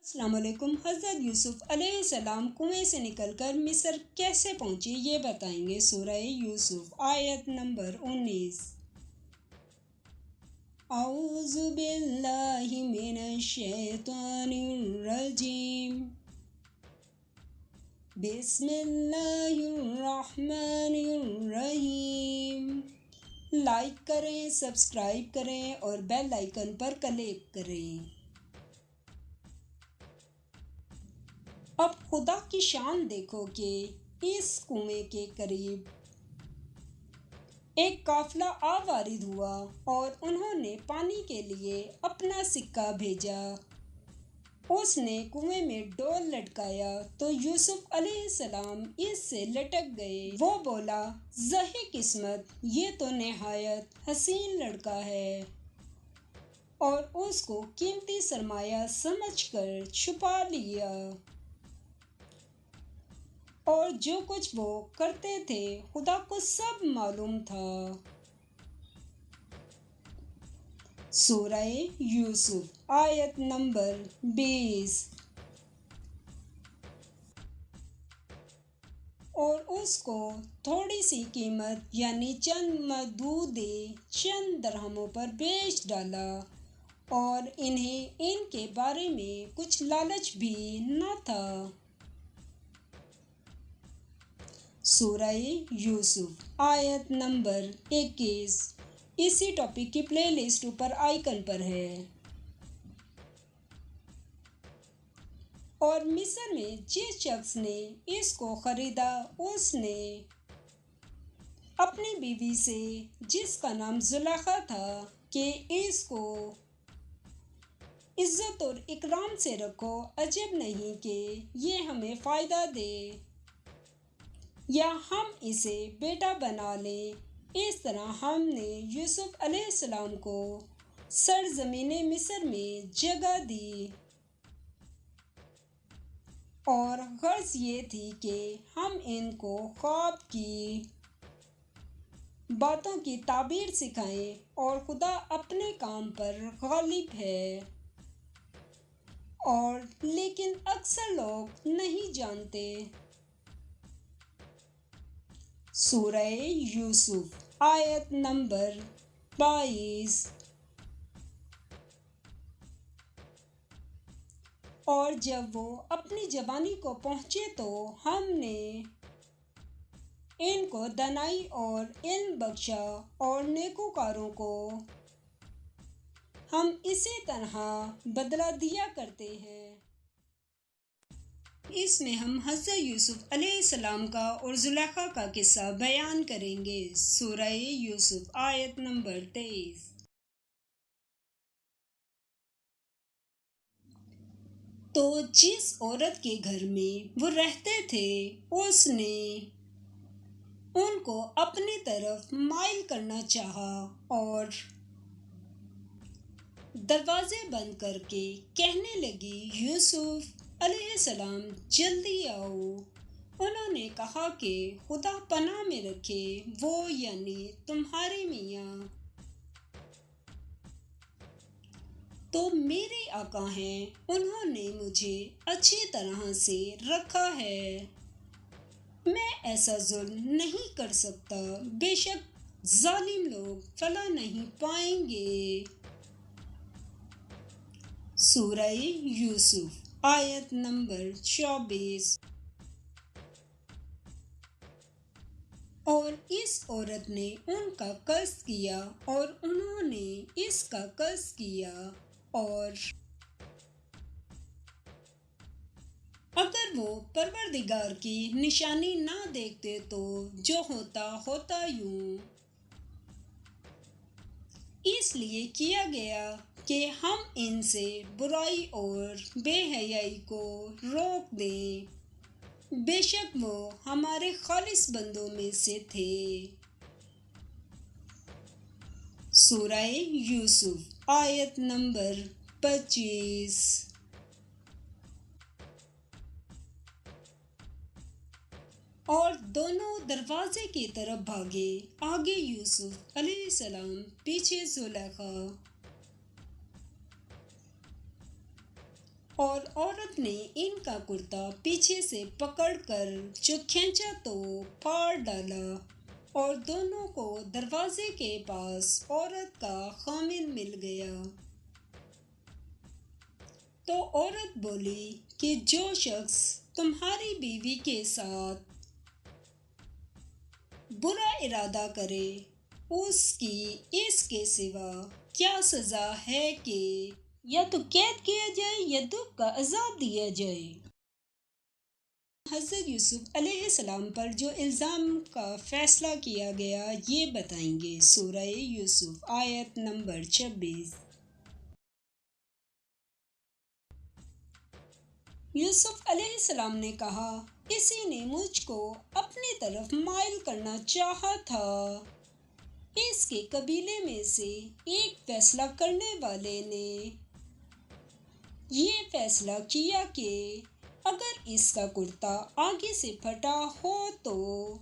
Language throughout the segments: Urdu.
السلام علیکم۔ حضرت یوسف علیہ السلام کنویں سے نکل کر مصر کیسے پہنچے یہ بتائیں گے۔ سورہ یوسف آیت نمبر 19۔ اعوذ باللہ من الشیطان الرجیم، بسم اللہ الرحمن الرحیم۔ لائک کریں، سبسکرائب کریں اور بیل آئیکن پر کلک کریں۔ اب خدا کی شان دیکھو کہ اس کنویں کے قریب ایک قافلہ آ وارد ہوا اور انہوں نے پانی کے لیے اپنا سکہ بھیجا۔ اس نے کنویں میں ڈول لٹکایا تو یوسف علیہ السلام اس سے لٹک گئے۔ وہ بولا، زہی قسمت، یہ تو نہایت حسین لڑکا ہے، اور اس کو قیمتی سرمایہ سمجھ کر چھپا لیا۔ اور جو کچھ وہ کرتے تھے خدا کو سب معلوم تھا۔ سورہ یوسف آیت نمبر 20۔ اور اس کو تھوڑی سی قیمت یعنی چند چند درہموں پر بیچ ڈالا، اور انہیں ان کے بارے میں کچھ لالچ بھی نہ تھا۔ سورہ یوسف آیت نمبر 21۔ اسی ٹاپک کی پلے لسٹ اوپر آئیکن پر ہے۔ اور مصر میں جس شخص نے اس کو خریدا اس نے اپنی بیوی سے، جس کا نام زلیخا تھا، کہ اس کو عزت اور اکرام سے رکھو، عجب نہیں کہ یہ ہمیں فائدہ دے یا ہم اسے بیٹا بنا لیں۔ اس طرح ہم نے یوسف علیہ السلام کو سرزمین مصر میں جگہ دی، اور غرض یہ تھی کہ ہم ان کو خواب کی باتوں کی تعبیر سکھائیں، اور خدا اپنے کام پر غالب ہے، اور لیکن اکثر لوگ نہیں جانتے۔ سورہ یوسف آیت نمبر 22۔ اور جب وہ اپنی جوانی کو پہنچے تو ہم نے ان کو دانائی اور علم بخشا، اور نیکوکاروں کو ہم اسی طرح بدلہ دیا کرتے ہیں۔ اس میں ہم حضرت یوسف علیہ السلام کا اور زلیخا کا قصہ بیان کریں گے۔ سورہ یوسف آیت نمبر 23۔ تو جس عورت کے گھر میں وہ رہتے تھے اس نے ان کو اپنی طرف مائل کرنا چاہا، اور دروازے بند کر کے کہنے لگی، یوسف علیہ السلام جلدی آؤ۔ انہوں نے کہا کہ خدا پناہ میں رکھے، وہ یعنی تمہارے میاں تو میرے آقا ہیں، انہوں نے مجھے اچھی طرح سے رکھا ہے، میں ایسا ظلم نہیں کر سکتا، بے شک ظالم لوگ فلاح نہیں پائیں گے۔ سورہ یوسف آیت نمبر 24۔ اور اس عورت نے ان کا قصد کیا اور انہوں نے اس کا قصد کیا، اور اگر وہ پروردگار کی نشانی نہ دیکھتے تو جو ہوتا یوں اس لیے کیا گیا کہ ہم ان سے برائی اور بے حیائی کو روک دیں، بے شک وہ ہمارے خالص بندوں میں سے تھے۔ سورہ یوسف آیت نمبر 25۔ اور دونوں دروازے کی طرف بھاگے، آگے یوسف علیہ السلام، پیچھے زلیخا۔ اور عورت نے ان کا کرتا پیچھے سے پکڑ کر جو کھینچا تو پھاڑ ڈالا، اور دونوں کو دروازے کے پاس عورت کا خامن مل گیا۔ تو عورت بولی کہ جو شخص تمہاری بیوی کے ساتھ برا ارادہ کرے، اس کی اس کے سوا کیا سزا ہے کہ یا تو قید کیا جائے یا دکھ کا عذاب دیا جائے۔ حضرت یوسف علیہ السلام پر جو الزام کا فیصلہ کیا گیا یہ بتائیں گے۔ سورہ یوسف آیت نمبر 26۔ یوسف علیہ السلام نے کہا، کسی نے مجھ کو اپنی طرف مائل کرنا چاہا تھا۔ اس کے قبیلے میں سے ایک فیصلہ کرنے والے نے یہ فیصلہ کیا کہ اگر اس کا کرتا آگے سے پھٹا ہو تو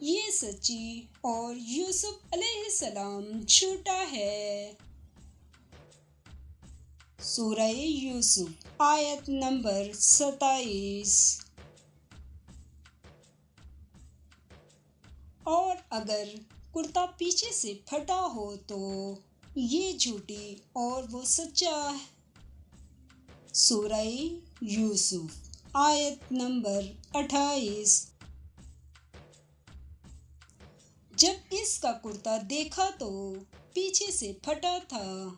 یہ سچی اور یوسف علیہ السلام جھوٹا ہے۔ سورہ یوسف آیت نمبر 27۔ اور اگر کرتا پیچھے سے پھٹا ہو تو یہ جھوٹی اور وہ سچا ہے۔ سورہ یوسف آیت نمبر 28۔ جب اس کا کرتا دیکھا تو پیچھے سے پھٹا تھا،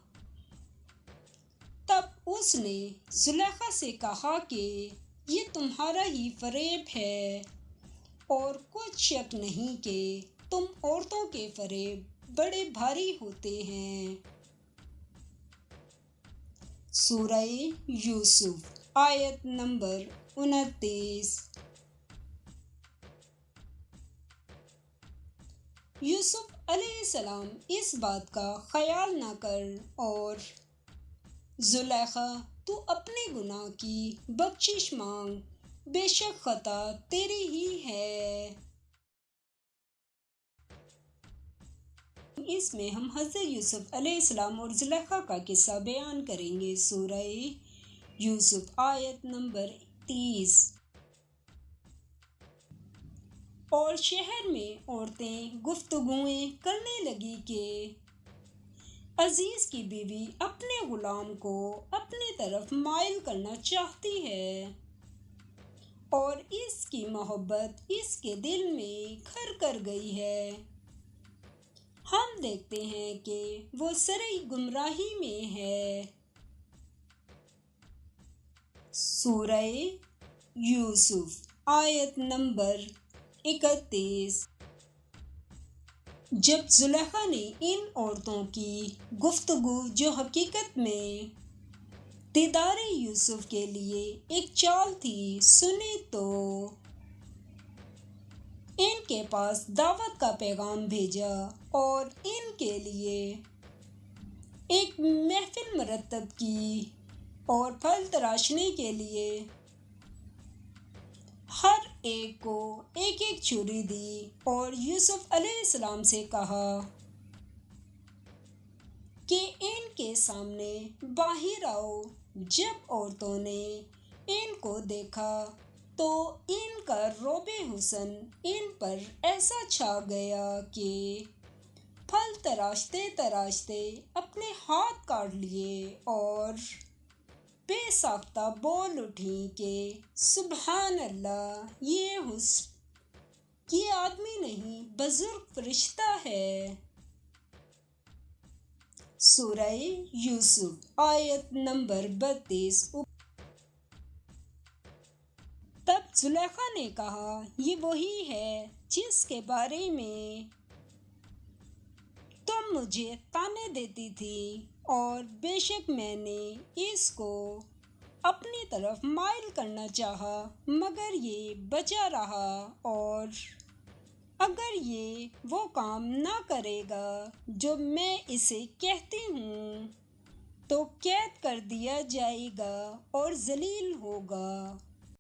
تب اس نے زلیخا سے کہا کہ یہ تمہارا ہی فریب ہے، اور کچھ شک نہیں کہ تم عورتوں کے فریب بڑے بھاری ہوتے ہیں۔ سورہ یوسف آیت نمبر 29۔ یوسف علیہ السلام اس بات کا خیال نہ کر اور زلیخا تو اپنے گناہ کی بخشش مانگ، بے شک خطا تیری ہی ہے۔ اس میں ہم حضرت یوسف علیہ السلام اور زلیخا کا قصہ بیان کریں گے۔ سورہ یوسف آیت نمبر 30۔ اور شہر میں عورتیں گفتگویں کرنے لگی کہ عزیز کی بیوی اپنے غلام کو اپنی طرف مائل کرنا چاہتی ہے، اور اس کی محبت اس کے دل میں گھر کر گئی ہے۔ ہم دیکھتے ہیں کہ وہ سرِ گمراہی میں ہے۔ سورہ یوسف آیت نمبر 31۔ جب زلیخا نے ان عورتوں کی گفتگو جو حقیقت میں دیدار یوسف کے لیے ایک چال تھی سنی تو ان کے پاس دعوت کا پیغام بھیجا اور ان کے لیے ایک محفل مرتب کی اور پھل تراشنے کے لیے ہر ایک کو ایک ایک چھری دی، اور یوسف علیہ السلام سے کہا کہ ان کے سامنے باہر آؤ۔ جب عورتوں نے ان کو دیکھا تو ان کا رعب حسن ان پر ایسا چھا گیا کہ پھل تراشتے تراشتے اپنے ہاتھ کاٹ لیے اور بے ساختہ بول اٹھیں کہ سبحان اللہ، یہ آدمی نہیں بزرگ فرشتہ ہے۔ سورہ یوسف آیت نمبر 32۔ تب زلیخا نے کہا، یہ وہی ہے جس کے بارے میں تم مجھے طعنے دیتی تھی، اور بے شک میں نے اس کو اپنی طرف مائل کرنا چاہا مگر یہ بچا رہا، اور اگر یہ وہ کام نہ کرے گا جو میں اسے کہتی ہوں تو قید کر دیا جائے گا اور ذلیل ہوگا۔